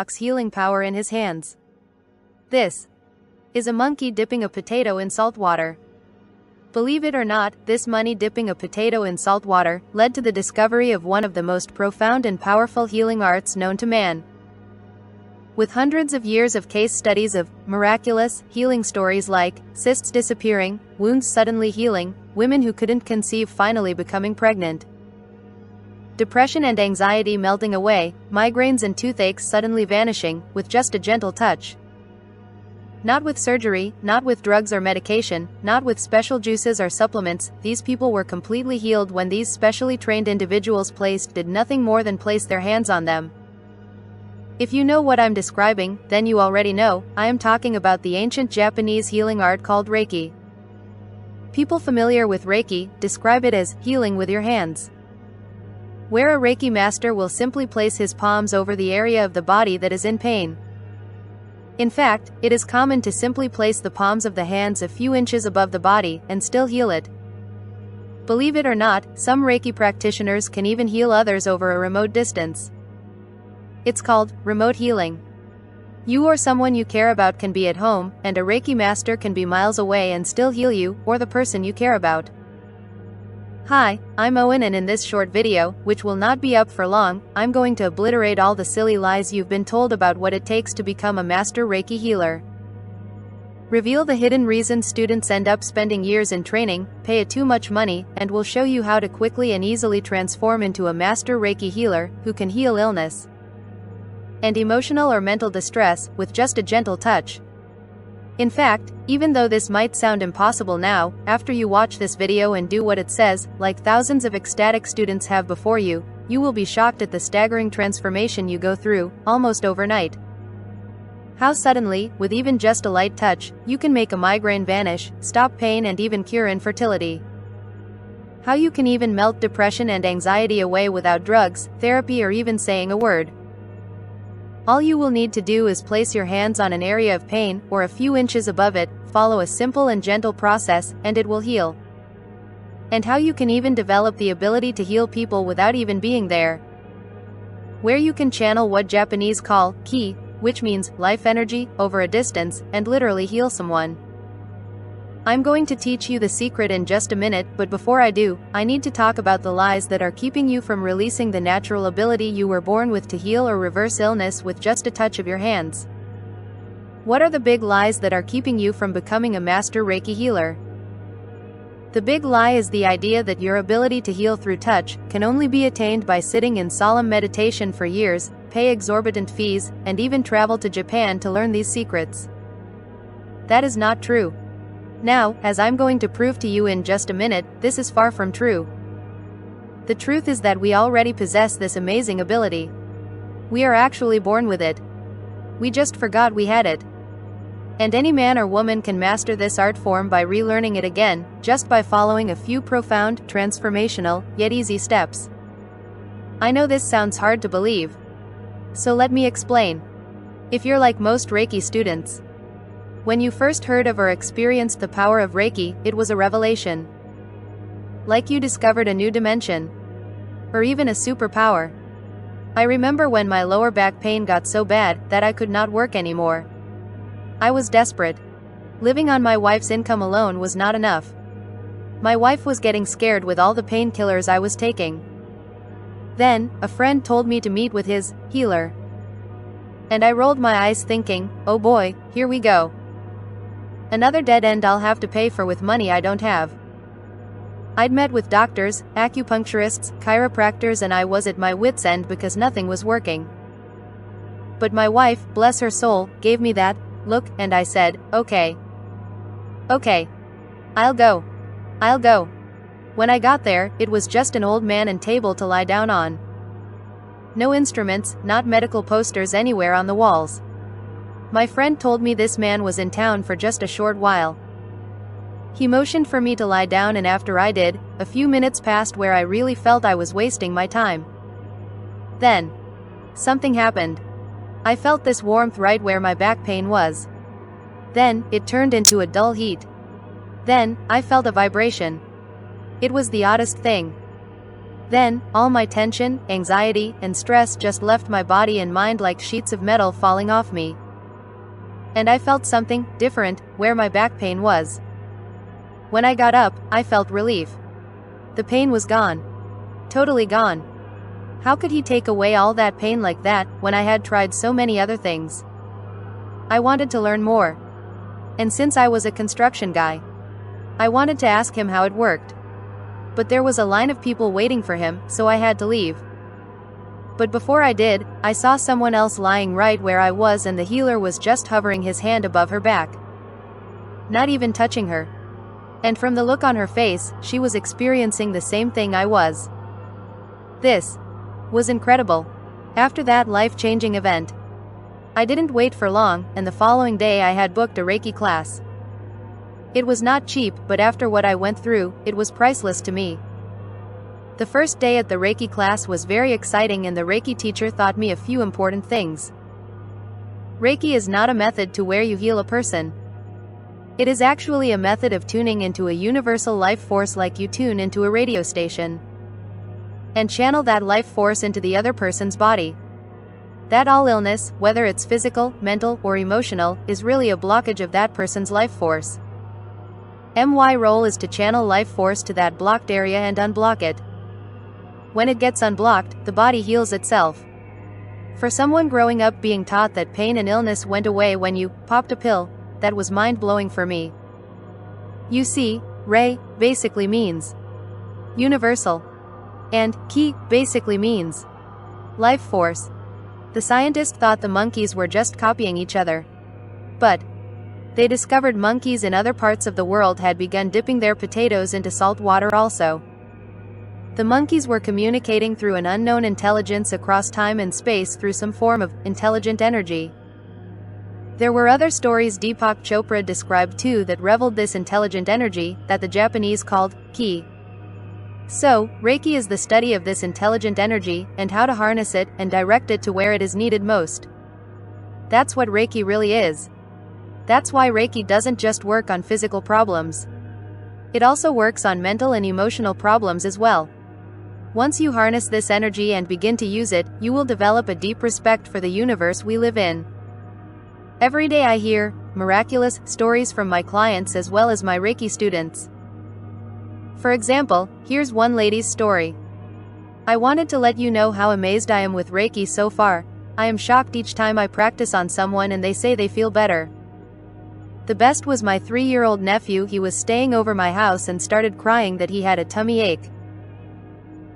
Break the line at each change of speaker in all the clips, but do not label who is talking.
unlocks healing power in his hands. This is a monkey dipping a potato in salt water. Believe it or not, this money dipping a potato in salt water led to the discovery of one of the most profound and powerful healing arts known to man. With hundreds of years of case studies of miraculous healing stories like cysts disappearing, wounds suddenly healing, women who couldn't conceive finally becoming pregnant, depression and anxiety melting away, migraines and toothaches suddenly vanishing with just a gentle touch. Not with surgery, not with drugs or medication, not with special juices or supplements, these people were completely healed when these specially trained individuals did nothing more than place their hands on them. If you know what I'm describing, then you already know, I am talking about the ancient Japanese healing art called Reiki. People familiar with Reiki describe it as healing with your hands, where a Reiki master will simply place his palms over the area of the body that is in pain. In fact, it is common to simply place the palms of the hands a few inches above the body and still heal it. Believe it or not, some Reiki practitioners can even heal others over a remote distance. It's called remote healing. You or someone you care about can be at home, and a Reiki master can be miles away and still heal you, or the person you care about. Hi, I'm Owen, and in this short video, which will not be up for long, I'm going to obliterate all the silly lies you've been told about what it takes to become a master Reiki healer. Reveal the hidden reasons students end up spending years in training, pay too much money, and will show you how to quickly and easily transform into a master Reiki healer who can heal illness and emotional or mental distress with just a gentle touch. In fact, even though this might sound impossible now, after you watch this video and do what it says, like thousands of ecstatic students have before you, you will be shocked at the staggering transformation you go through, almost overnight. How suddenly, with even just a light touch, you can make a migraine vanish, stop pain and even cure infertility. How you can even melt depression and anxiety away without drugs, therapy or even saying a word. All you will need to do is place your hands on an area of pain, or a few inches above it, follow a simple and gentle process, and it will heal. And how you can even develop the ability to heal people without even being there. Where you can channel what Japanese call ki, which means life energy, over a distance, and literally heal someone. I'm going to teach you the secret in just a minute, but before I do, I need to talk about the lies that are keeping you from releasing the natural ability you were born with to heal or reverse illness with just a touch of your hands. What are the big lies that are keeping you from becoming a master Reiki healer? The big lie is the idea that your ability to heal through touch can only be attained by sitting in solemn meditation for years, pay exorbitant fees, and even travel to Japan to learn these secrets. That is not true. Now, as I'm going to prove to you in just a minute, this is far from true. The truth is that we already possess this amazing ability. We are actually born with it. We just forgot we had it. And any man or woman can master this art form by relearning it again, just by following a few profound, transformational, yet easy steps. I know this sounds hard to believe. So let me explain. If you're like most Reiki students, when you first heard of or experienced the power of Reiki, it was a revelation. Like you discovered a new dimension. Or even a superpower. I remember when my lower back pain got so bad that I could not work anymore. I was desperate. Living on my wife's income alone was not enough. My wife was getting scared with all the painkillers I was taking. Then, a friend told me to meet with his healer. And I rolled my eyes thinking, oh boy, here we go. Another dead end I'll have to pay for with money I don't have. I'd met with doctors, acupuncturists, chiropractors, and I was at my wit's end because nothing was working. But my wife, bless her soul, gave me that look, and I said, okay. Okay. I'll go. I'll go. When I got there, it was just an old man and table to lie down on. No instruments, not medical posters anywhere on the walls. My friend told me this man was in town for just a short while. He motioned for me to lie down, and after I did, a few minutes passed where I really felt I was wasting my time. Then, something happened. I felt this warmth right where my back pain was. Then, it turned into a dull heat. Then, I felt a vibration. It was the oddest thing. Then, all my tension, anxiety, and stress just left my body and mind like sheets of metal falling off me. And I felt something different where my back pain was. When I got up, I felt relief. The pain was gone. Totally gone. How could he take away all that pain like that when I had tried so many other things? I wanted to learn more. And since I was a construction guy, I wanted to ask him how it worked. But there was a line of people waiting for him, so I had to leave. But before I did, I saw someone else lying right where I was, and the healer was just hovering his hand above her back. Not even touching her. And from the look on her face, she was experiencing the same thing I was. This was incredible. After that life-changing event, I didn't wait for long, and the following day I had booked a Reiki class. It was not cheap, but after what I went through, it was priceless to me. The first day at the Reiki class was very exciting, and the Reiki teacher taught me a few important things. Reiki is not a method to where you heal a person. It is actually a method of tuning into a universal life force, like you tune into a radio station and channel that life force into the other person's body. That all illness, whether it's physical, mental, or emotional, is really a blockage of that person's life force. My role is to channel life force to that blocked area and unblock it. When it gets unblocked, the body heals itself. For someone growing up being taught that pain and illness went away when you popped a pill, that was mind-blowing for me. You see, Rei basically means universal, and Ki basically means life force. The scientists thought the monkeys were just copying each other. But they discovered monkeys in other parts of the world had begun dipping their potatoes into salt water also. The monkeys were communicating through an unknown intelligence across time and space through some form of intelligent energy. There were other stories Deepak Chopra described too that reveled this intelligent energy that the Japanese called Ki. So, Reiki is the study of this intelligent energy and how to harness it and direct it to where it is needed most. That's what Reiki really is. That's why Reiki doesn't just work on physical problems. It also works on mental and emotional problems as well. Once you harness this energy and begin to use it, you will develop a deep respect for the universe we live in. Every day I hear miraculous stories from my clients as well as my Reiki students. For example, here's one lady's story. I wanted to let you know how amazed I am with Reiki so far. I am shocked each time I practice on someone and they say they feel better. The best was my 3-year-old nephew. He was staying over my house and started crying that he had a tummy ache.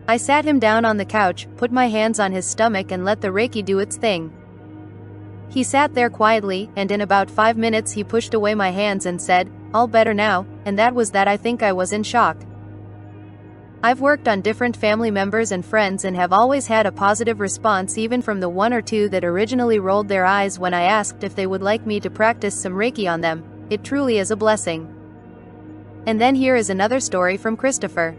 I sat him down on the couch, put my hands on his stomach and let the Reiki do its thing. He sat there quietly, and in about 5 minutes he pushed away my hands and said, "All better now," and that was that. I think I was in shock. I've worked on different family members and friends and have always had a positive response, even from the 1 or 2 that originally rolled their eyes when I asked if they would like me to practice some Reiki on them. It truly is a blessing. And then here is another story from Christopher.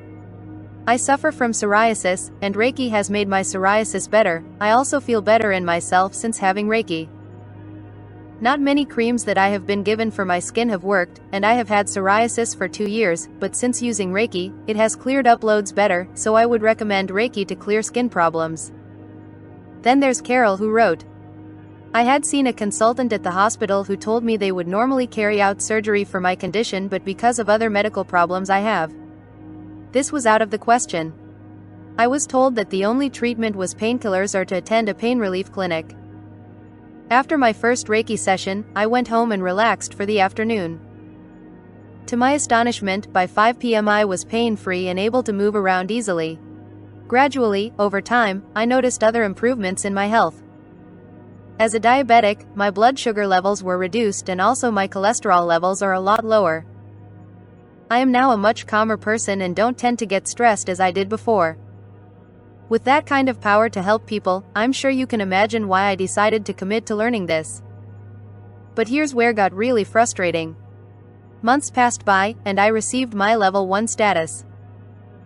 I suffer from psoriasis, and Reiki has made my psoriasis better. I also feel better in myself since having Reiki. Not many creams that I have been given for my skin have worked, and I have had psoriasis for 2 years, but since using Reiki, it has cleared up loads better, so I would recommend Reiki to clear skin problems. Then there's Carol, who wrote, I had seen a consultant at the hospital who told me they would normally carry out surgery for my condition, but because of other medical problems I have, this was out of the question. I was told that the only treatment was painkillers or to attend a pain relief clinic. After my first Reiki session, I went home and relaxed for the afternoon. To my astonishment, by 5 p.m. I was pain-free and able to move around easily. Gradually, over time, I noticed other improvements in my health. As a diabetic, my blood sugar levels were reduced and also my cholesterol levels are a lot lower. I am now a much calmer person and don't tend to get stressed as I did before. With that kind of power to help people, I'm sure you can imagine why I decided to commit to learning this. But here's where it got really frustrating. Months passed by, and I received my level 1 status.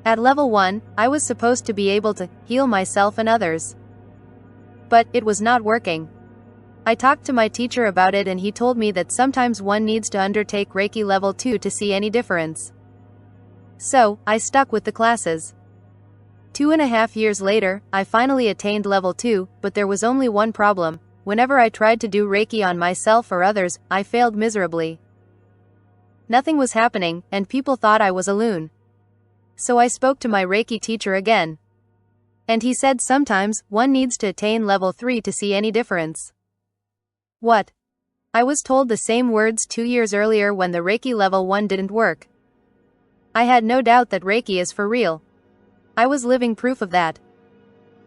At level 1, I was supposed to be able to heal myself and others. But it was not working. I talked to my teacher about it and he told me that sometimes one needs to undertake Reiki level 2 to see any difference. So, I stuck with the classes. 2.5 years later, I finally attained level 2, but there was only one problem. Whenever I tried to do Reiki on myself or others, I failed miserably. Nothing was happening, and people thought I was a loon. So I spoke to my Reiki teacher again. And he said sometimes, one needs to attain level 3 to see any difference. What? I was told the same words 2 years earlier when the Reiki level 1 didn't work. I had no doubt that Reiki is for real. I was living proof of that.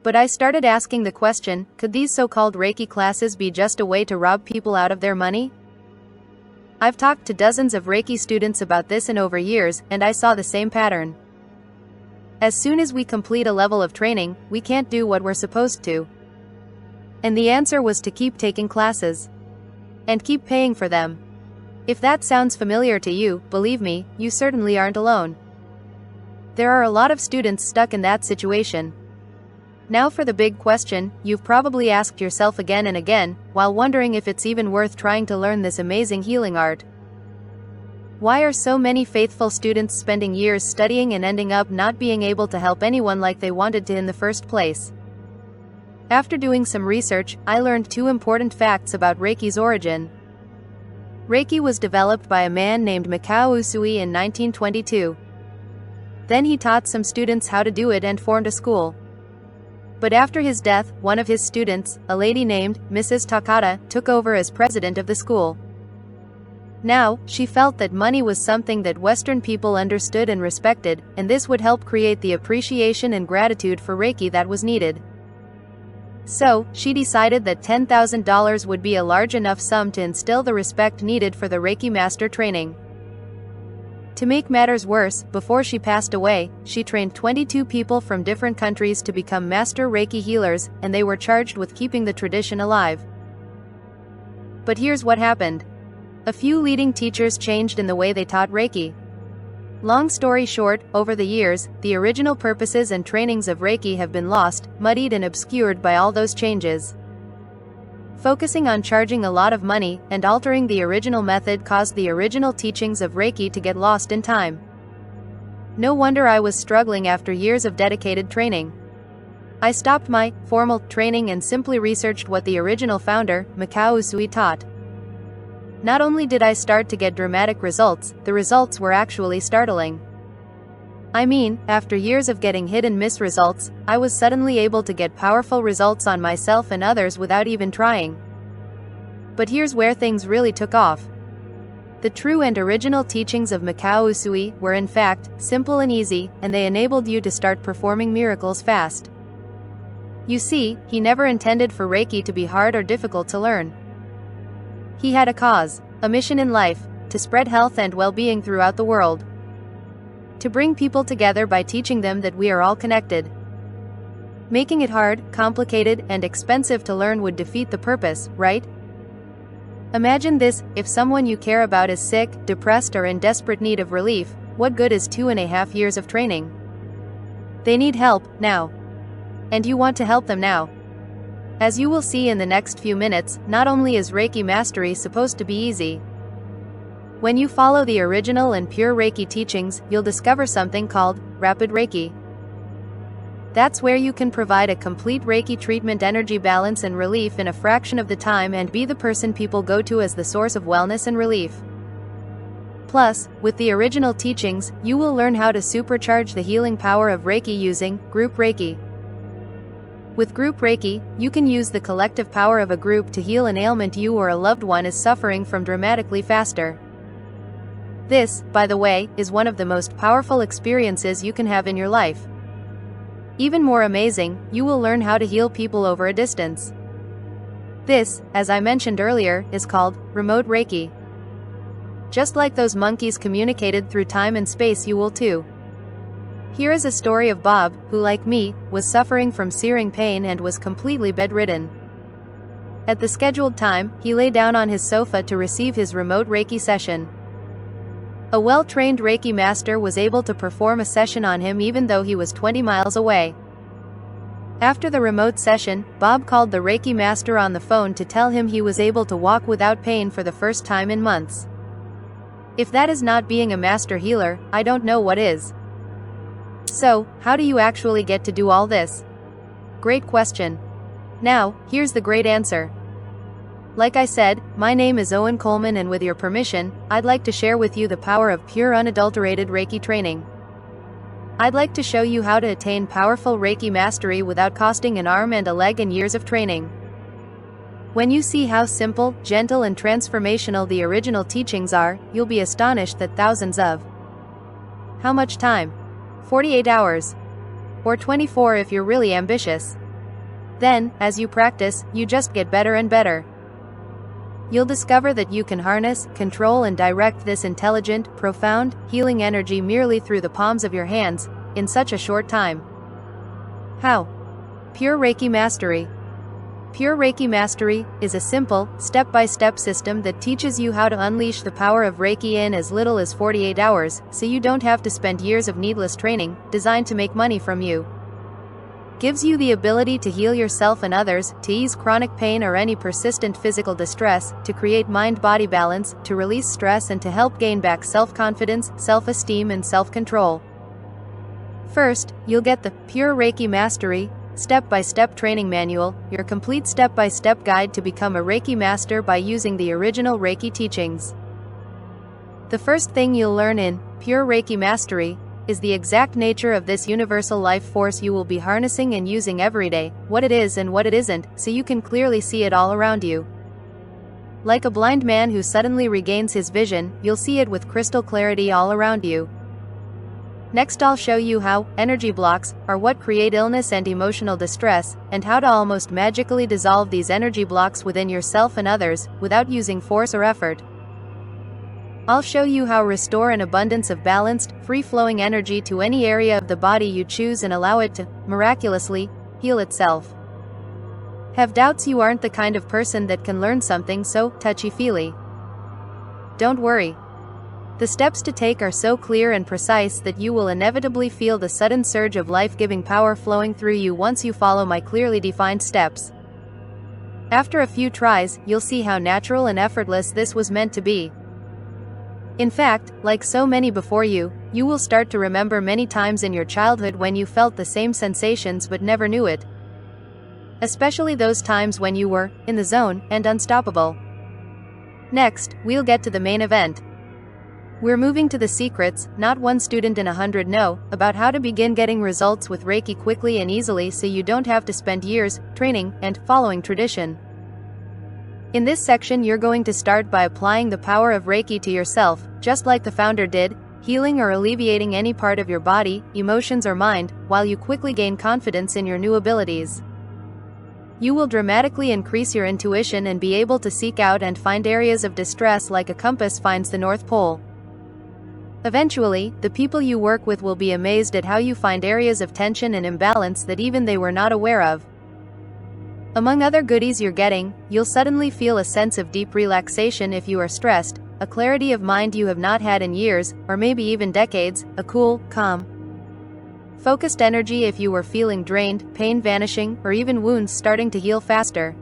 But I started asking the question, could these so-called Reiki classes be just a way to rob people out of their money? I've talked to dozens of Reiki students about this in over years, and I saw the same pattern. As soon as we complete a level of training, we can't do what we're supposed to. And the answer was to keep taking classes. And keep paying for them. If that sounds familiar to you, believe me, you certainly aren't alone. There are a lot of students stuck in that situation. Now for the big question, you've probably asked yourself again and again, while wondering if it's even worth trying to learn this amazing healing art. Why are so many faithful students spending years studying and ending up not being able to help anyone like they wanted to in the first place? After doing some research, I learned 2 important facts about Reiki's origin. Reiki was developed by a man named Mikao Usui in 1922. Then he taught some students how to do it and formed a school. But after his death, one of his students, a lady named Mrs. Takata, took over as president of the school. Now, she felt that money was something that Western people understood and respected, and this would help create the appreciation and gratitude for Reiki that was needed. So, she decided that $10,000 would be a large enough sum to instill the respect needed for the Reiki Master training. To make matters worse, before she passed away, she trained 22 people from different countries to become Master Reiki healers, and they were charged with keeping the tradition alive. But here's what happened. A few leading teachers changed in the way they taught Reiki. Long story short, over the years, the original purposes and trainings of Reiki have been lost, muddied and obscured by all those changes. Focusing on charging a lot of money and altering the original method caused the original teachings of Reiki to get lost in time. No wonder I was struggling after years of dedicated training. I stopped my formal training and simply researched what the original founder, Mikao Usui, taught. Not only did I start to get dramatic results, the results were actually startling. I mean, after years of getting hit and miss results, I was suddenly able to get powerful results on myself and others without even trying. But here's where things really took off. The true and original teachings of Mikao Usui were in fact simple and easy, and they enabled you to start performing miracles fast. You see, he never intended for Reiki to be hard or difficult to learn. He had a cause, a mission in life, to spread health and well-being throughout the world. To bring people together by teaching them that we are all connected. Making it hard, complicated, and expensive to learn would defeat the purpose, right? Imagine this, if someone you care about is sick, depressed, or in desperate need of relief, what good is 2.5 years of training? They need help, now. And you want to help them now. As you will see in the next few minutes, not only is Reiki Mastery supposed to be easy. When you follow the original and pure Reiki teachings, you'll discover something called Rapid Reiki. That's where you can provide a complete Reiki treatment, energy balance and relief in a fraction of the time and be the person people go to as the source of wellness and relief. Plus, with the original teachings, you will learn how to supercharge the healing power of Reiki using Group Reiki. With Group Reiki, you can use the collective power of a group to heal an ailment you or a loved one is suffering from dramatically faster. This, by the way, is one of the most powerful experiences you can have in your life. Even more amazing, you will learn how to heal people over a distance. This, as I mentioned earlier, is called Remote Reiki. Just like those monkeys communicated through time and space, you will too. Here is a story of Bob, who like me, was suffering from searing pain and was completely bedridden. At the scheduled time, he lay down on his sofa to receive his remote Reiki session. A well-trained Reiki master was able to perform a session on him even though he was 20 miles away. After the remote session, Bob called the Reiki master on the phone to tell him he was able to walk without pain for the first time in months. If that is not being a master healer, I don't know what is. So, how do you actually get to do all this? Great question. Now, here's the great answer. Like I said, my name is Owen Coleman, and with your permission, I'd like to share with you the power of pure unadulterated Reiki training. I'd like to show you how to attain powerful Reiki mastery without costing an arm and a leg and years of training. When you see how simple, gentle and transformational the original teachings are, you'll be astonished that thousands of... How much time? 48 hours. Or 24 if you're really ambitious. Then, as you practice, you just get better and better. You'll discover that you can harness, control and direct this intelligent, profound, healing energy merely through the palms of your hands, in such a short time. How? Pure Reiki Mastery. Pure Reiki Mastery is a simple, step-by-step system that teaches you how to unleash the power of Reiki in as little as 48 hours, so you don't have to spend years of needless training, designed to make money from you. Gives you the ability to heal yourself and others, to ease chronic pain or any persistent physical distress, to create mind-body balance, to release stress and to help gain back self-confidence, self-esteem and self-control. First, you'll get the Pure Reiki Mastery step-by-step training manual, your complete step-by-step guide to become a Reiki master by using the original Reiki teachings. The first thing you'll learn in Pure Reiki Mastery is the exact nature of this universal life force you will be harnessing and using every day, what it is and what it isn't, so you can clearly see it all around you. Like a blind man who suddenly regains his vision, you'll see it with crystal clarity all around you. Next, I'll show you how energy blocks are what create illness and emotional distress, and how to almost magically dissolve these energy blocks within yourself and others, without using force or effort. I'll show you how to restore an abundance of balanced, free-flowing energy to any area of the body you choose and allow it to, miraculously, heal itself. Have doubts you aren't the kind of person that can learn something so touchy-feely? Don't worry. The steps to take are so clear and precise that you will inevitably feel the sudden surge of life-giving power flowing through you once you follow my clearly defined steps. After a few tries, you'll see how natural and effortless this was meant to be. In fact, like so many before you, you will start to remember many times in your childhood when you felt the same sensations but never knew it. Especially those times when you were in the zone and unstoppable. Next, we'll get to the main event. We're moving to the secrets, not one student in 100 know, about how to begin getting results with Reiki quickly and easily so you don't have to spend years training and following tradition. In this section, you're going to start by applying the power of Reiki to yourself, just like the founder did, healing or alleviating any part of your body, emotions or mind, while you quickly gain confidence in your new abilities. You will dramatically increase your intuition and be able to seek out and find areas of distress like a compass finds the North Pole. Eventually, the people you work with will be amazed at how you find areas of tension and imbalance that even they were not aware of. Among other goodies you're getting, you'll suddenly feel a sense of deep relaxation if you are stressed, a clarity of mind you have not had in years, or maybe even decades, a cool, calm, focused energy if you were feeling drained, pain vanishing, or even wounds starting to heal faster.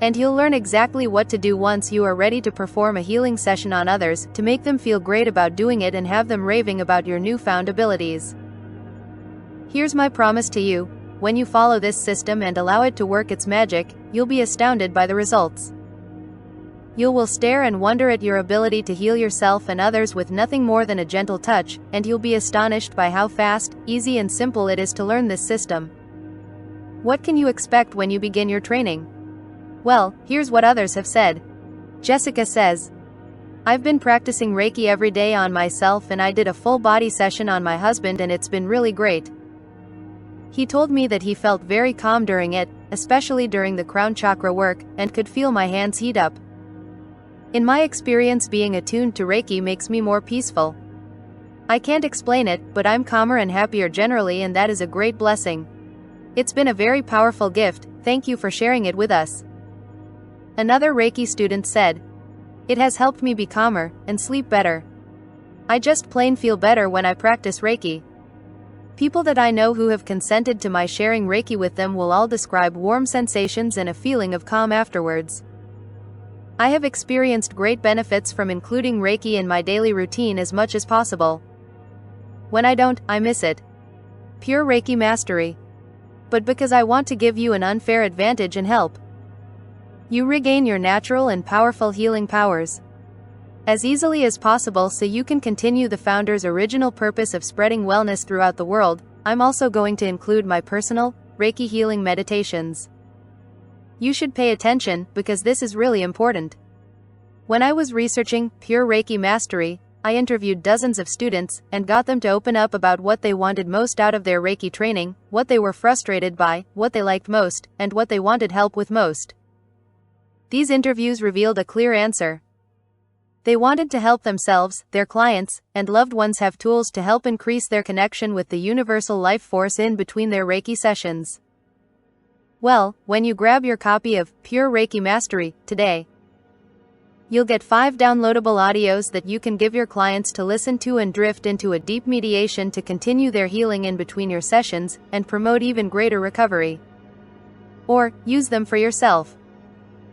And you'll learn exactly what to do once you are ready to perform a healing session on others, to make them feel great about doing it and have them raving about your newfound abilities. Here's my promise to you. When you follow this system and allow it to work its magic, you'll be astounded by the results. You will stare and wonder at your ability to heal yourself and others with nothing more than a gentle touch, and you'll be astonished by how fast, easy and simple it is to learn this system. What can you expect when you begin your training? Well, here's what others have said. Jessica says, I've been practicing Reiki every day on myself, and I did a full body session on my husband and it's been really great. He told me that he felt very calm during it, especially during the crown chakra work, and could feel my hands heat up. In my experience, being attuned to Reiki makes me more peaceful. I can't explain it, but I'm calmer and happier generally, and that is a great blessing. It's been a very powerful gift, thank you for sharing it with us. Another Reiki student said, it has helped me be calmer and sleep better. I just plain feel better when I practice Reiki. People that I know who have consented to my sharing Reiki with them will all describe warm sensations and a feeling of calm afterwards. I have experienced great benefits from including Reiki in my daily routine as much as possible. When I don't, I miss it. Pure Reiki Mastery. But because I want to give you an unfair advantage and help you regain your natural and powerful healing powers as easily as possible so you can continue the founder's original purpose of spreading wellness throughout the world, I'm also going to include my personal Reiki healing meditations. You should pay attention because this is really important. When I was researching Pure Reiki Mastery, I interviewed dozens of students and got them to open up about what they wanted most out of their Reiki training, what they were frustrated by, what they liked most, and what they wanted help with most. These interviews revealed a clear answer. They wanted to help themselves, their clients, and loved ones have tools to help increase their connection with the universal life force in between their Reiki sessions. Well, when you grab your copy of Pure Reiki Mastery today, you'll get 5 downloadable audios that you can give your clients to listen to and drift into a deep meditation to continue their healing in between your sessions and promote even greater recovery. Or, use them for yourself.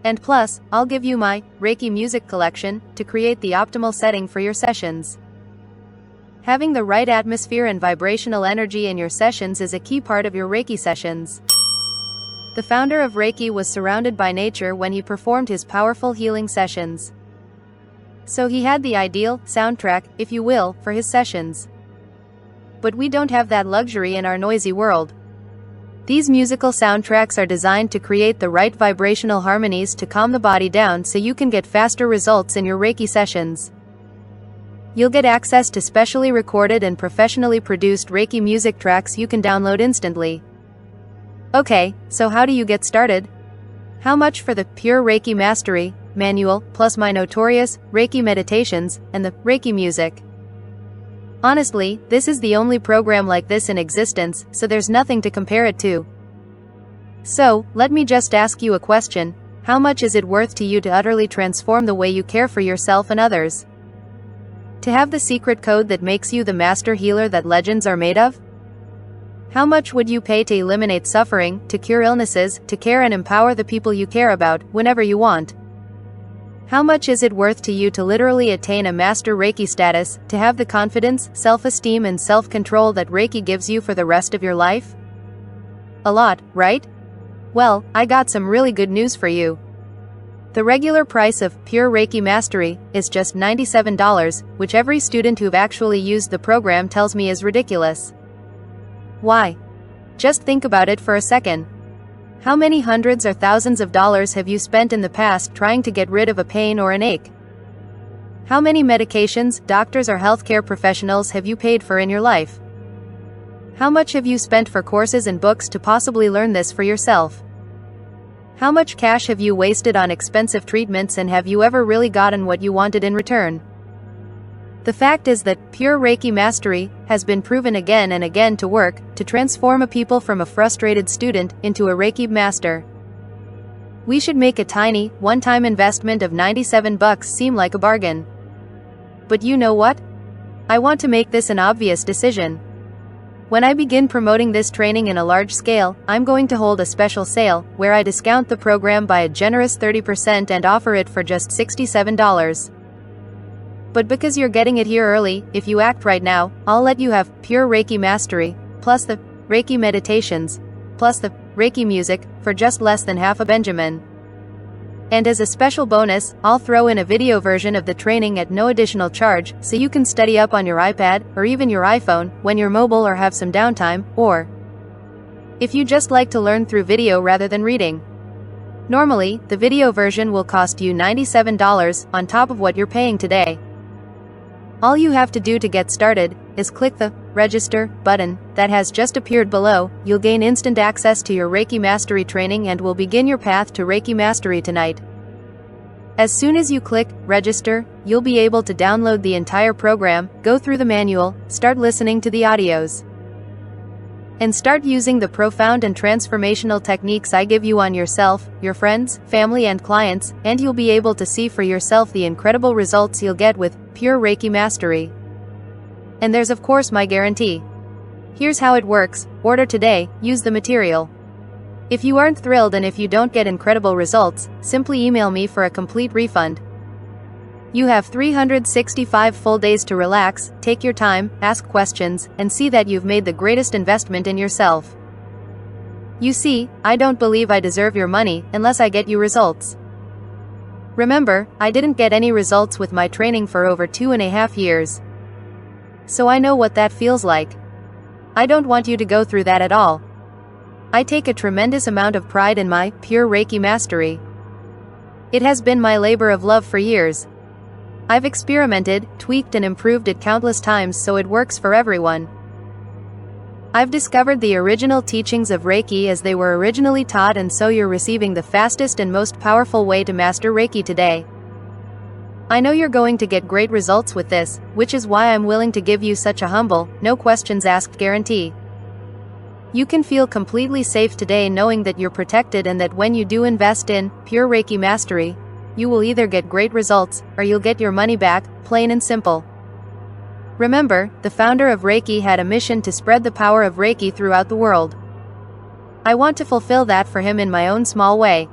And plus, I'll give you my Reiki music collection to create the optimal setting for your sessions. Having the right atmosphere and vibrational energy in your sessions is a key part of your Reiki sessions. The founder of Reiki was surrounded by nature when he performed his powerful healing sessions. So he had the ideal soundtrack, if you will, for his sessions. But we don't have that luxury in our noisy world. These musical soundtracks are designed to create the right vibrational harmonies to calm the body down so you can get faster results in your Reiki sessions. You'll get access to specially recorded and professionally produced Reiki music tracks you can download instantly. Okay, so how do you get started? How much for the Pure Reiki Mastery manual, plus my notorious Reiki meditations and the Reiki music? Honestly, this is the only program like this in existence, so there's nothing to compare it to. So, let me just ask you a question. How much is it worth to you to utterly transform the way you care for yourself and others? To have the secret code that makes you the master healer that legends are made of? How much would you pay to eliminate suffering, to cure illnesses, to care and empower the people you care about, whenever you want? How much is it worth to you to literally attain a master Reiki status, to have the confidence, self-esteem and self-control that Reiki gives you for the rest of your life? A lot, right? Well, I got some really good news for you. The regular price of Pure Reiki Mastery is just $97, which every student who've actually used the program tells me is ridiculous. Why? Just think about it for a second. How many hundreds or thousands of dollars have you spent in the past trying to get rid of a pain or an ache? How many medications, doctors or healthcare professionals have you paid for in your life? How much have you spent for courses and books to possibly learn this for yourself? How much cash have you wasted on expensive treatments, and have you ever really gotten what you wanted in return? The fact is that Pure Reiki Mastery has been proven again and again to work to transform a people from a frustrated student into a Reiki master. We should make a tiny, one-time investment of $97 seem like a bargain. But you know what? I want to make this an obvious decision. When I begin promoting this training in a large scale, I'm going to hold a special sale where I discount the program by a generous 30% and offer it for just $67. But because you're getting it here early, if you act right now, I'll let you have Pure Reiki Mastery, plus the Reiki meditations, plus the Reiki music, for just less than half a Benjamin. And as a special bonus, I'll throw in a video version of the training at no additional charge, so you can study up on your iPad, or even your iPhone, when you're mobile or have some downtime, or if you just like to learn through video rather than reading. Normally, the video version will cost you $97 on top of what you're paying today. All you have to do to get started is click the register button that has just appeared below. You'll gain instant access to your Reiki Mastery training and will begin your path to Reiki Mastery tonight. As soon as you click register, you'll be able to download the entire program, go through the manual, start listening to the audios, and start using the profound and transformational techniques I give you on yourself, your friends, family and clients, and you'll be able to see for yourself the incredible results you'll get with Pure Reiki Mastery. And there's of course my guarantee. Here's how it works: order today, use the material. If you aren't thrilled and if you don't get incredible results, simply email me for a complete refund. You have 365 full days to relax, take your time, ask questions, and see that you've made the greatest investment in yourself. You see, I don't believe I deserve your money unless I get you results. Remember, I didn't get any results with my training for over 2.5 years. So I know what that feels like. I don't want you to go through that at all. I take a tremendous amount of pride in my Pure Reiki Mastery. It has been my labor of love for years. I've experimented, tweaked and improved it countless times so it works for everyone. I've discovered the original teachings of Reiki as they were originally taught, and so you're receiving the fastest and most powerful way to master Reiki today. I know you're going to get great results with this, which is why I'm willing to give you such a humble, no questions asked guarantee. You can feel completely safe today knowing that you're protected and that when you do invest in Pure Reiki Mastery, you will either get great results or you'll get your money back, plain and simple. Remember, the founder of Reiki had a mission to spread the power of Reiki throughout the world. I want to fulfill that for him in my own small way.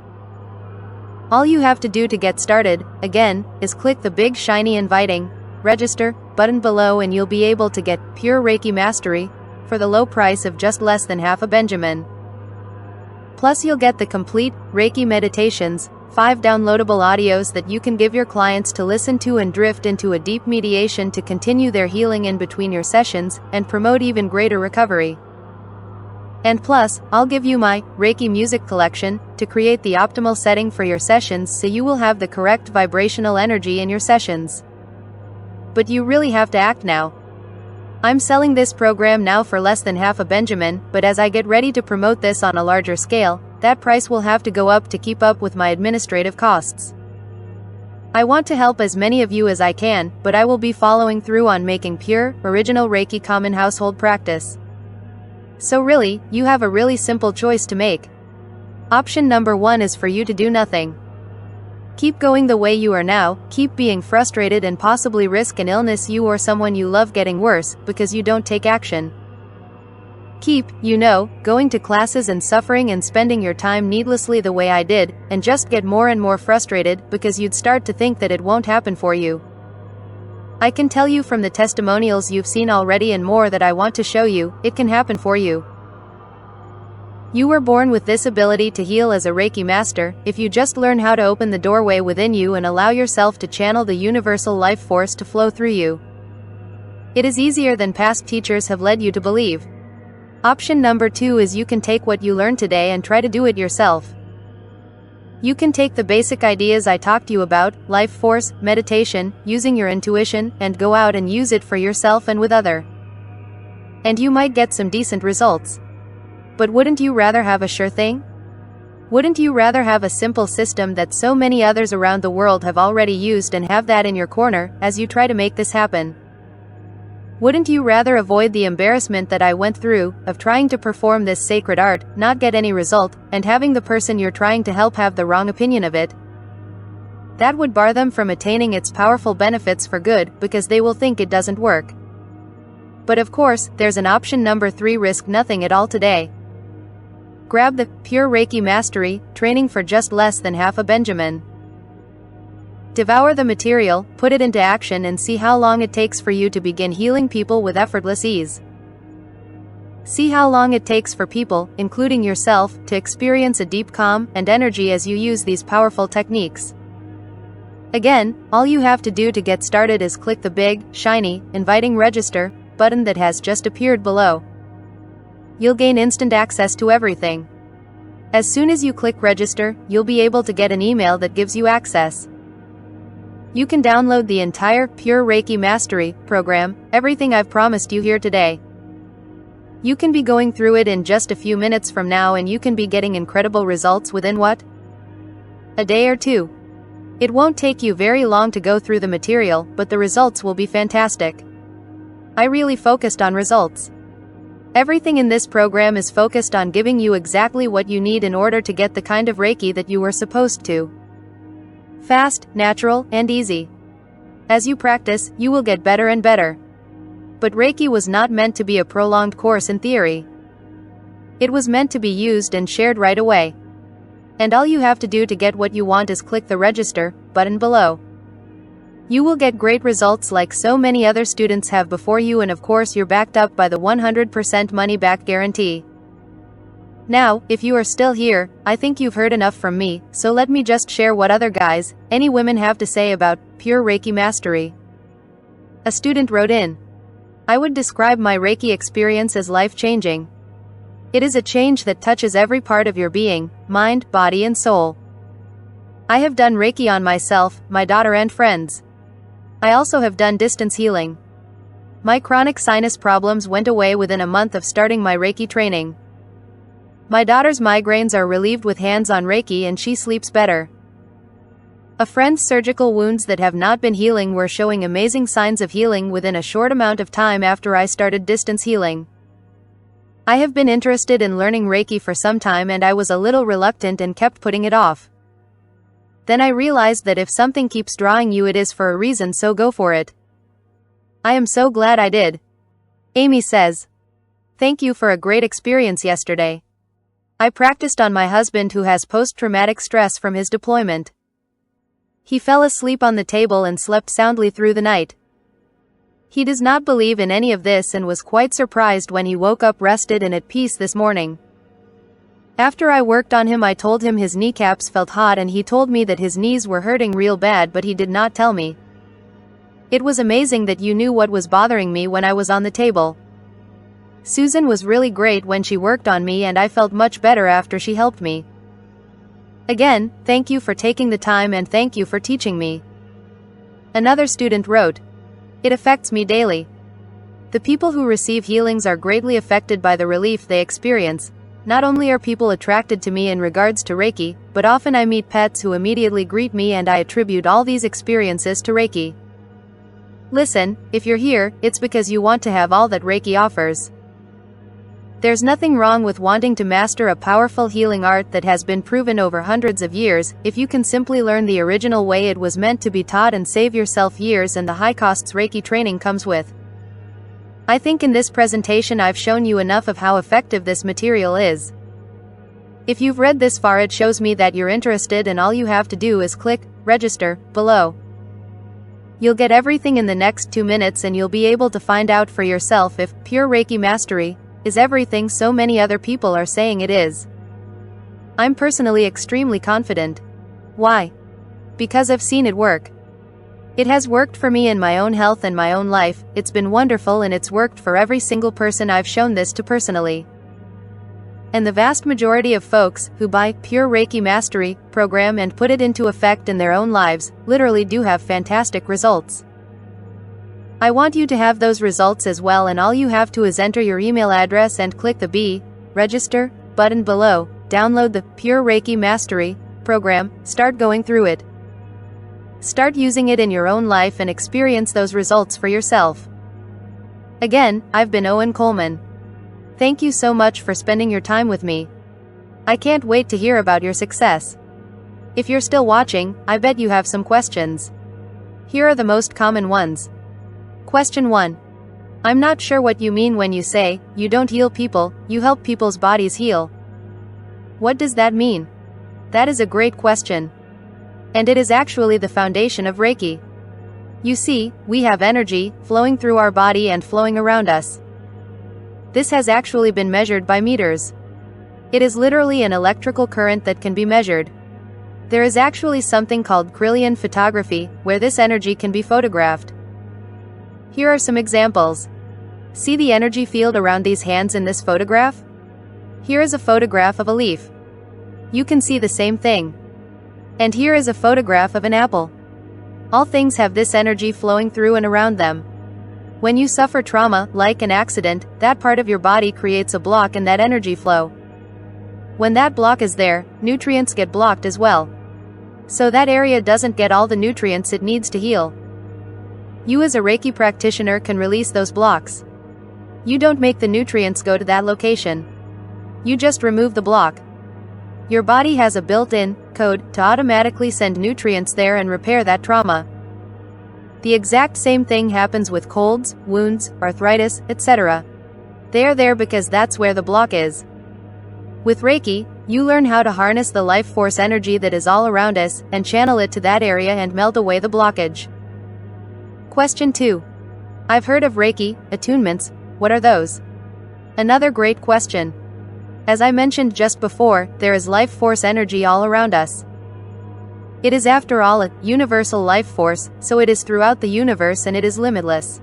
All you have to do to get started, again, is click the big shiny inviting register button below and you'll be able to get Pure Reiki Mastery for the low price of just less than half a Benjamin. Plus you'll get the complete Reiki meditations, 5 downloadable audios that you can give your clients to listen to and drift into a deep mediation to continue their healing in between your sessions and promote even greater recovery. And plus, I'll give you my Reiki music collection to create the optimal setting for your sessions so you will have the correct vibrational energy in your sessions. But you really have to act now. I'm selling this program now for less than half a Benjamin, but as I get ready to promote this on a larger scale, that price will have to go up to keep up with my administrative costs. I want to help as many of you as I can, but I will be following through on making pure, original Reiki common household practice. So really, you have a really simple choice to make. Option number 1 is for you to do nothing. Keep going the way you are now, keep being frustrated and possibly risk an illness you or someone you love getting worse because you don't take action. Keep, going to classes and suffering and spending your time needlessly the way I did, and just get more and more frustrated because you'd start to think that it won't happen for you. I can tell you from the testimonials you've seen already and more that I want to show you, it can happen for you. You were born with this ability to heal as a Reiki master, if you just learn how to open the doorway within you and allow yourself to channel the universal life force to flow through you. It is easier than past teachers have led you to believe. Option number 2 is you can take what you learned today and try to do it yourself. You can take the basic ideas I talked to you about, life force, meditation, using your intuition, and go out and use it for yourself and with other. And you might get some decent results. But wouldn't you rather have a sure thing? Wouldn't you rather have a simple system that so many others around the world have already used and have that in your corner as you try to make this happen? Wouldn't you rather avoid the embarrassment that I went through of trying to perform this sacred art, not get any result, and having the person you're trying to help have the wrong opinion of it? That would bar them from attaining its powerful benefits for good because they will think it doesn't work. But of course, there's an option number 3, risk nothing at all today. Grab the Pure Reiki Mastery training for just less than half a Benjamin. Devour the material, put it into action and see how long it takes for you to begin healing people with effortless ease. See how long it takes for people, including yourself, to experience a deep calm and energy as you use these powerful techniques. Again, all you have to do to get started is click the big, shiny, inviting register button that has just appeared below. You'll gain instant access to everything. As soon as you click register, you'll be able to get an email that gives you access. You can download the entire Pure Reiki Mastery program, everything I've promised you here today. You can be going through it in just a few minutes from now and you can be getting incredible results within what? A day or two. It won't take you very long to go through the material, but the results will be fantastic. I really focused on results. Everything in this program is focused on giving you exactly what you need in order to get the kind of Reiki that you were supposed to. Fast, natural, and easy. As you practice, you will get better and better. But Reiki was not meant to be a prolonged course in theory. It was meant to be used and shared right away. And all you have to do to get what you want is click the register button below. You will get great results like so many other students have before you, and of course you're backed up by the 100% money-back guarantee. Now, if you are still here, I think you've heard enough from me, so let me just share what other guys, any women have to say about Pure Reiki Mastery. A student wrote in, I would describe my Reiki experience as life-changing. It is a change that touches every part of your being, mind, body and soul. I have done Reiki on myself, my daughter and friends. I also have done distance healing. My chronic sinus problems went away within a month of starting my Reiki training. My daughter's migraines are relieved with hands-on Reiki and she sleeps better. A friend's surgical wounds that have not been healing were showing amazing signs of healing within a short amount of time after I started distance healing. I have been interested in learning Reiki for some time and I was a little reluctant and kept putting it off. Then I realized that if something keeps drawing you, it is for a reason, so go for it. I am so glad I did. Amy says, thank you for a great experience yesterday. I practiced on my husband who has post-traumatic stress from his deployment. He fell asleep on the table and slept soundly through the night. He does not believe in any of this and was quite surprised when he woke up rested and at peace this morning. After I worked on him, I told him his kneecaps felt hot and he told me that his knees were hurting real bad, but he did not tell me. It was amazing that you knew what was bothering me when I was on the table. Susan was really great when she worked on me and I felt much better after she helped me. Again, thank you for taking the time and thank you for teaching me. Another student wrote, it affects me daily. The people who receive healings are greatly affected by the relief they experience. Not only are people attracted to me in regards to Reiki, but often I meet pets who immediately greet me and I attribute all these experiences to Reiki. Listen, if you're here, it's because you want to have all that Reiki offers. There's nothing wrong with wanting to master a powerful healing art that has been proven over hundreds of years, if you can simply learn the original way it was meant to be taught and save yourself years and the high costs Reiki training comes with. I think in this presentation I've shown you enough of how effective this material is. If you've read this far, it shows me that you're interested and all you have to do is click register below. You'll get everything in the next 2 minutes and you'll be able to find out for yourself if Pure Reiki Mastery is everything so many other people are saying it is. I'm personally extremely confident. Why? Because I've seen it work. It has worked for me in my own health and my own life, it's been wonderful, and it's worked for every single person I've shown this to personally. And the vast majority of folks who buy Pure Reiki Mastery program and put it into effect in their own lives, literally do have fantastic results. I want you to have those results as well, and all you have to is enter your email address and click the register button below, download the Pure Reiki Mastery program, start going through it. Start using it in your own life and experience those results for yourself. Again, I've been Owen Coleman. Thank you so much for spending your time with me. I can't wait to hear about your success. If you're still watching, I bet you have some questions. Here are the most common ones. Question 1. I'm not sure what you mean when you say, you don't heal people, you help people's bodies heal. What does that mean? That is a great question. And it is actually the foundation of Reiki. You see, we have energy flowing through our body and flowing around us. This has actually been measured by meters. It is literally an electrical current that can be measured. There is actually something called Kirlian photography, where this energy can be photographed. Here are some examples. See the energy field around these hands in this photograph? Here is a photograph of a leaf. You can see the same thing. And here is a photograph of an apple. All things have this energy flowing through and around them. When you suffer trauma, like an accident, that part of your body creates a block in that energy flow. When that block is there, nutrients get blocked as well. So that area doesn't get all the nutrients it needs to heal. You as a Reiki practitioner can release those blocks. You don't make the nutrients go to that location. You just remove the block. Your body has a built-in code to automatically send nutrients there and repair that trauma. The exact same thing happens with colds, wounds, arthritis, etc. They are there because that's where the block is. With Reiki, you learn how to harness the life force energy that is all around us and channel it to that area and melt away the blockage. Question 2. I've heard of Reiki attunements. What are those? Another great question. As I mentioned just before, there is life force energy all around us. It is after all a universal life force, so it is throughout the universe and it is limitless.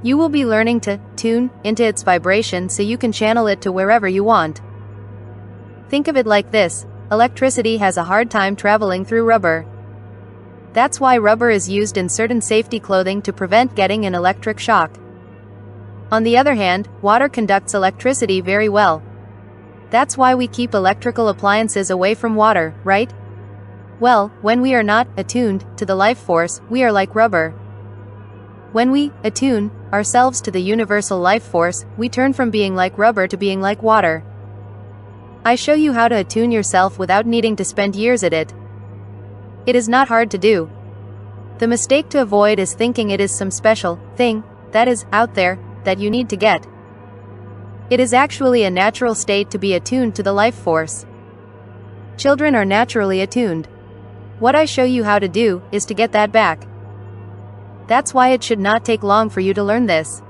You will be learning to tune into its vibration so you can channel it to wherever you want. Think of it like this: electricity has a hard time traveling through rubber. That's why rubber is used in certain safety clothing to prevent getting an electric shock. On the other hand, water conducts electricity very well. That's why we keep electrical appliances away from water, right? Well, when we are not attuned to the life force, we are like rubber. When we attune ourselves to the universal life force, we turn from being like rubber to being like water. I show you how to attune yourself without needing to spend years at it. It is not hard to do. The mistake to avoid is thinking it is some special thing that is out there that you need to get. It is actually a natural state to be attuned to the life force. Children are naturally attuned. What I show you how to do is to get that back. That's why it should not take long for you to learn this.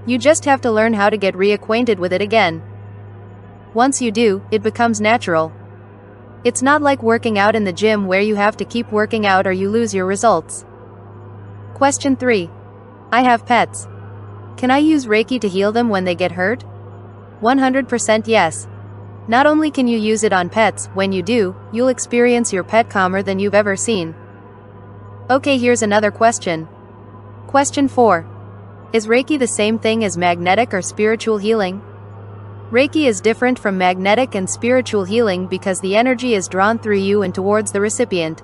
You just have to learn how to get reacquainted with it again. Once you do, it becomes natural. It's not like working out in the gym where you have to keep working out or you lose your results. Question 3. I have pets. Can I use Reiki to heal them when they get hurt? 100% yes. Not only can you use it on pets, when you do, you'll experience your pet calmer than you've ever seen. Okay, here's another question. Question 4. Is Reiki the same thing as magnetic or spiritual healing? Reiki is different from magnetic and spiritual healing because the energy is drawn through you and towards the recipient.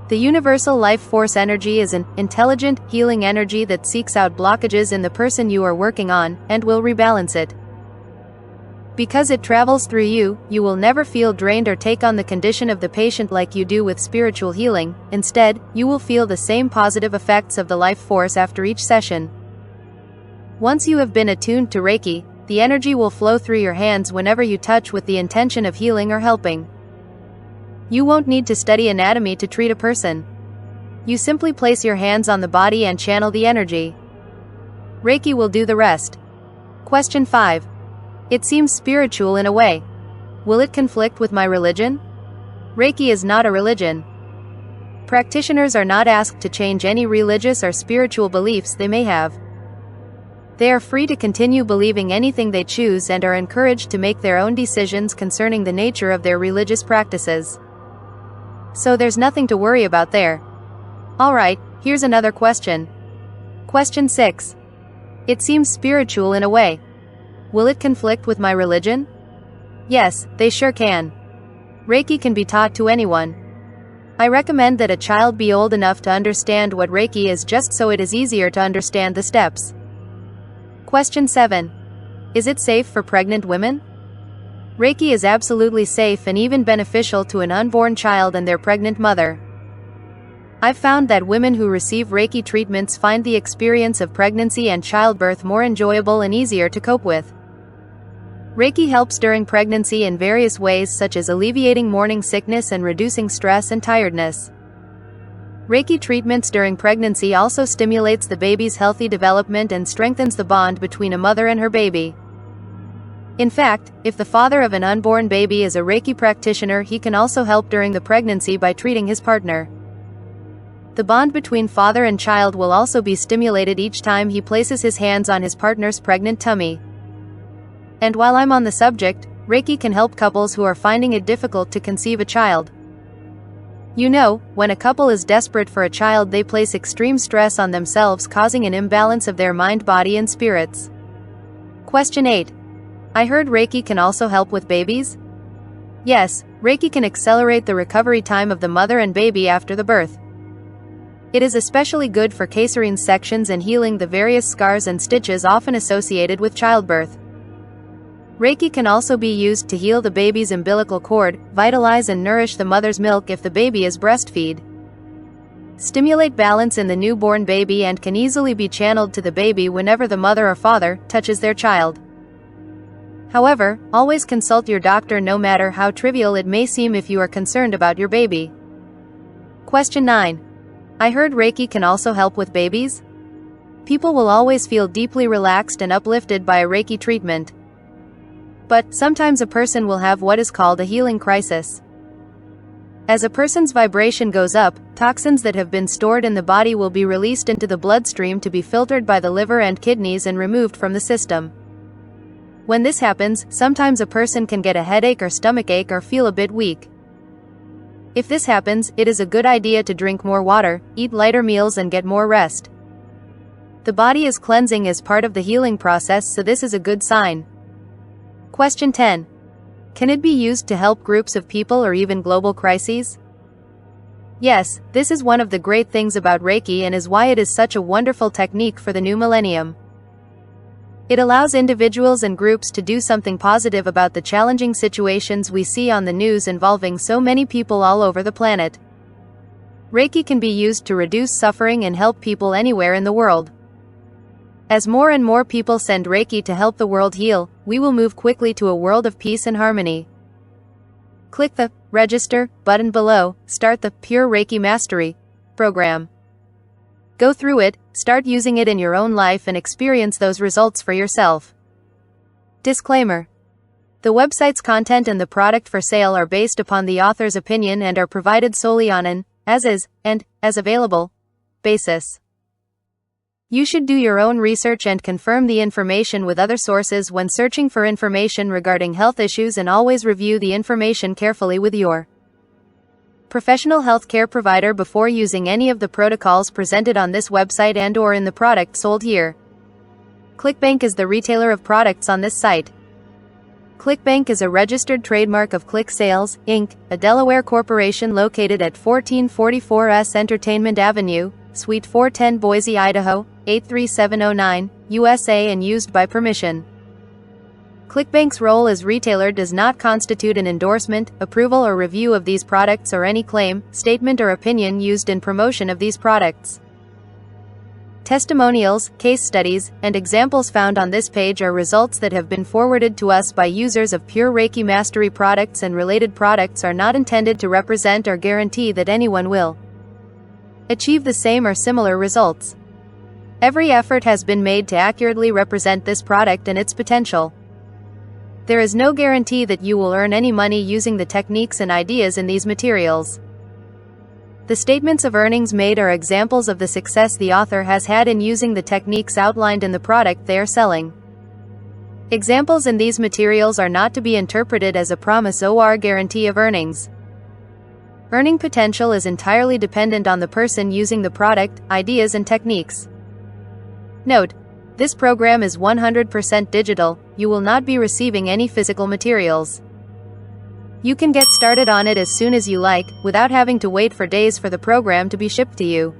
The universal life force energy is an intelligent, healing energy that seeks out blockages in the person you are working on, and will rebalance it. Because it travels through you, you will never feel drained or take on the condition of the patient like you do with spiritual healing. Instead, you will feel the same positive effects of the life force after each session. Once you have been attuned to Reiki, the energy will flow through your hands whenever you touch with the intention of healing or helping. You won't need to study anatomy to treat a person. You simply place your hands on the body and channel the energy. Reiki will do the rest. Question 5. It seems spiritual in a way. Will it conflict with my religion? Reiki is not a religion. Practitioners are not asked to change any religious or spiritual beliefs they may have. They are free to continue believing anything they choose and are encouraged to make their own decisions concerning the nature of their religious practices. So there's nothing to worry about there. Alright, here's another question. Question 6. It seems spiritual in a way. Will it conflict with my religion? Yes, they sure can. Reiki can be taught to anyone. I recommend that a child be old enough to understand what Reiki is just so it is easier to understand the steps. Question 7. Is it safe for pregnant women? Reiki is absolutely safe and even beneficial to an unborn child and their pregnant mother. I've found that women who receive Reiki treatments find the experience of pregnancy and childbirth more enjoyable and easier to cope with. Reiki helps during pregnancy in various ways, such as alleviating morning sickness and reducing stress and tiredness. Reiki treatments during pregnancy also stimulates the baby's healthy development and strengthens the bond between a mother and her baby. In fact, if the father of an unborn baby is a Reiki practitioner, he can also help during the pregnancy by treating his partner. The bond between father and child will also be stimulated each time he places his hands on his partner's pregnant tummy. And while I'm on the subject, Reiki can help couples who are finding it difficult to conceive a child. You know, when a couple is desperate for a child, they place extreme stress on themselves, causing an imbalance of their mind, body, and spirits. Question 8. I heard Reiki can also help with babies? Yes, Reiki can accelerate the recovery time of the mother and baby after the birth. It is especially good for caesarean sections and healing the various scars and stitches often associated with childbirth. Reiki can also be used to heal the baby's umbilical cord, vitalize and nourish the mother's milk if the baby is breastfed. Stimulate balance in the newborn baby and can easily be channeled to the baby whenever the mother or father touches their child. However, always consult your doctor no matter how trivial it may seem if you are concerned about your baby. Question 9. I heard Reiki can also help with babies? People will always feel deeply relaxed and uplifted by a Reiki treatment. But sometimes a person will have what is called a healing crisis. As a person's vibration goes up, toxins that have been stored in the body will be released into the bloodstream to be filtered by the liver and kidneys and removed from the system. When this happens, sometimes a person can get a headache or stomachache or feel a bit weak. If this happens, it is a good idea to drink more water, eat lighter meals and get more rest. The body is cleansing as part of the healing process, so this is a good sign. Question 10. Can it be used to help groups of people or even global crises? Yes, this is one of the great things about Reiki and is why it is such a wonderful technique for the new millennium. It allows individuals and groups to do something positive about the challenging situations we see on the news involving so many people all over the planet. Reiki can be used to reduce suffering and help people anywhere in the world. As more and more people send Reiki to help the world heal, we will move quickly to a world of peace and harmony. Click the Register button below, start the Pure Reiki Mastery program. Go through it, start using it in your own life and experience those results for yourself. Disclaimer. The website's content and the product for sale are based upon the author's opinion and are provided solely on an as is, and as available basis. You should do your own research and confirm the information with other sources when searching for information regarding health issues, and always review the information carefully with your professional healthcare provider before using any of the protocols presented on this website and/or in the product sold here. ClickBank is the retailer of products on this site. ClickBank is a registered trademark of Click Sales, Inc., a Delaware corporation located at 1444 S Entertainment Avenue, Suite 410, Boise, Idaho, 83709, USA, and used by permission. ClickBank's role as retailer does not constitute an endorsement, approval, or review of these products or any claim, statement, or opinion used in promotion of these products. Testimonials, case studies, and examples found on this page are results that have been forwarded to us by users of Pure Reiki Mastery products, and related products are not intended to represent or guarantee that anyone will achieve the same or similar results. Every effort has been made to accurately represent this product and its potential. There is no guarantee that you will earn any money using the techniques and ideas in these materials. The statements of earnings made are examples of the success the author has had in using the techniques outlined in the product they are selling. Examples in these materials are not to be interpreted as a promise or guarantee of earnings. Earning potential is entirely dependent on the person using the product, ideas, and techniques. Note: this program is 100% digital, you will not be receiving any physical materials. You can get started on it as soon as you like, without having to wait for days for the program to be shipped to you.